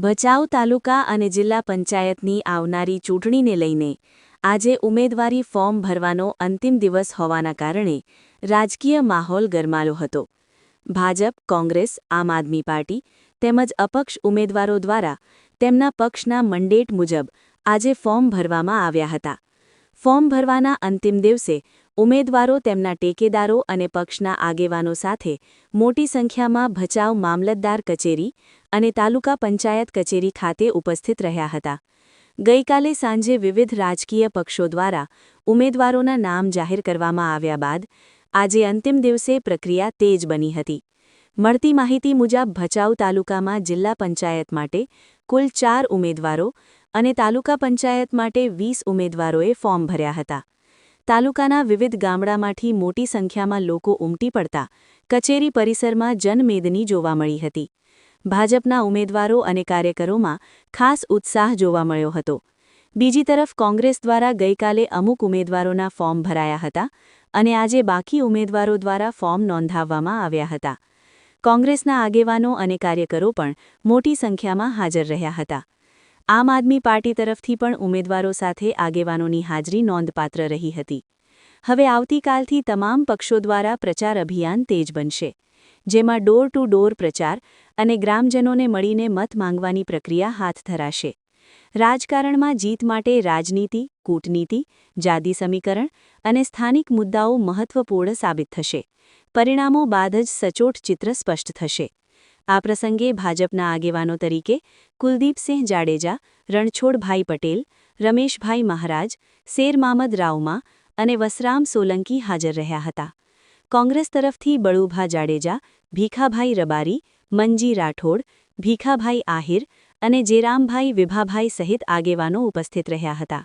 ભચાઉ તાલુકા અને જિલ્લા પંચાયતની આવનારી ચૂંટણીને લઈને આજે ઉમેદવારી ફોર્મ ભરવાનો અંતિમ દિવસ હોવાના કારણે રાજકીય માહોલ ગરમાયો હતો. ભાજપ, કોંગ્રેસ, આમ આદમી પાર્ટી તેમજ અપક્ષ ઉમેદવારો દ્વારા તેમના પક્ષના મંડેટ મુજબ આજે ફોર્મ ભરવામાં આવ્યા હતા. ફોર્મ ભરવાના અંતિમ દિવસે ઉમેદવારો તેમના ટેકેદારો અને પક્ષના આગેવાનો સાથે મોટી સંખ્યામાં ભચાઉ મામલતદાર કચેરી અને તાલુકા પંચાયત કચેરી ખાતે ઉપસ્થિત રહ્યા હતા. ગઈકાલે સાંજે વિવિધ રાજકીય પક્ષો દ્વારા ઉમેદવારોના નામ જાહેર કરવામાં આવ્યા બાદ આજે અંતિમ દિવસે પ્રક્રિયા તેજ બની હતી. મળતી માહિતી મુજબ ભચાઉ તાલુકામાં જિલ્લા પંચાયત માટે કુલ 4 ઉમેદવારો અને તાલુકા પંચાયત માટે 20 ઉમેદવારોએ ફોર્મ ભર્યા હતા. તાલુકાના વિવિધ ગામડામાંથી મોટી સંખ્યામાં લોકો ઉમટી પડતા કચેરી પરિસરમાં જનમેદની જોવા મળી હતી. ભાજપના ઉમેદવારો અને કાર્યકરોમાં ખાસ ઉત્સાહ જોવા મળ્યો હતો. બીજી તરફ કોંગ્રેસ દ્વારા ગઈકાલે અમુક ઉમેદવારોના ફોર્મ ભરાયા હતા અને આજે બાકી ઉમેદવારો દ્વારા ફોર્મ નોંધાવવામાં આવ્યા હતા. કોંગ્રેસના આગેવાનો અને કાર્યકરો પણ મોટી સંખ્યામાં હાજર રહ્યા હતા. આમ આદમી પાર્ટી તરફથી પણ ઉમેદવારો સાથે આગેવાનોની હાજરી નોંધપાત્ર રહી હતી. હવે આવતીકાલથી તમામ પક્ષો દ્વારા પ્રચાર અભિયાન તેજ બનશે, જેમાં ડોર ટુ ડોર પ્રચાર અને ગ્રામજનોને મળીને મત માંગવાની પ્રક્રિયા હાથ ધરાશે. રાજકારણમાં જીત માટે રાજનીતિ, કૂટનીતિ, જાતિ સમીકરણ અને સ્થાનિક મુદ્દાઓ મહત્વપૂર્ણ સાબિત થશે. પરિણામો બાદ જ સચોટ ચિત્ર સ્પષ્ટ થશે. આ પ્રસંગે ભાજપના આગેવાનો તરીકે કુલદીપસિંહ જાડેજા, રણછોડભાઈ પટેલ, રમેશભાઈ મહારાજ, શેરમામદ રાવમા અને વસરામ સોલંકી હાજર રહ્યા હતા. કોંગ્રેસ તરફથી બળુભા જાડેજા, ભીખાભાઈ રબારી, મંજી રાઠોડ, ભીખાભાઈ આહિર અને જેરામભાઈ વિભાભાઈ સહિત આગેવાનો ઉપસ્થિત રહ્યા હતા.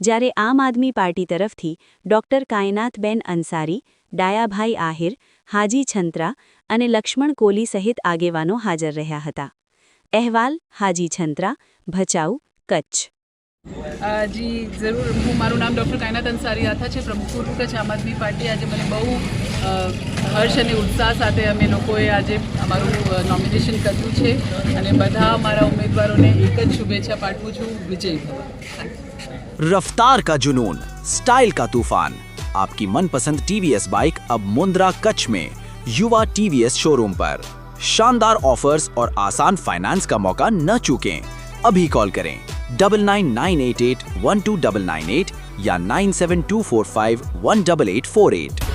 જ્યારે આમ આદમી પાર્ટી તરફથી ડોક્ટર કાયનાતબેન અંસારી, ડાયાભાઈ આહિર, હાજી છંત્રા અને લક્ષ્મણ કોલી સહિત આગેવાનો હાજર રહ્યા હતા. અહેવાલ હાજી છંત્રા, ભચાઉ, કચ્છ. જી જરૂર. મારું નામ ડૉક્ટર કાયનાત અંસારી આથા છે, પ્રમુખ પૂર્વ કચ્છ આમ આદમી પાર્ટી. આજે મને બહુ હર્ષ અને ઉત્સાહ સાથે અમે લોકોએ આજે અમારું નોમિનેશન કર્યું છે અને બધા અમારા ઉમેદવારોને એક જ શુભેચ્છા પાઠવું છું, વિજય ભવ. रफ्तार का जुनून, स्टाइल का तूफान. आपकी मनपसंद TVS बाइक अब मुंद्रा कच्छ में युवा TVS शोरूम पर. शानदार ऑफर्स और आसान फाइनेंस का मौका न चूकें. अभी कॉल करें 9998812998 या 9724518848.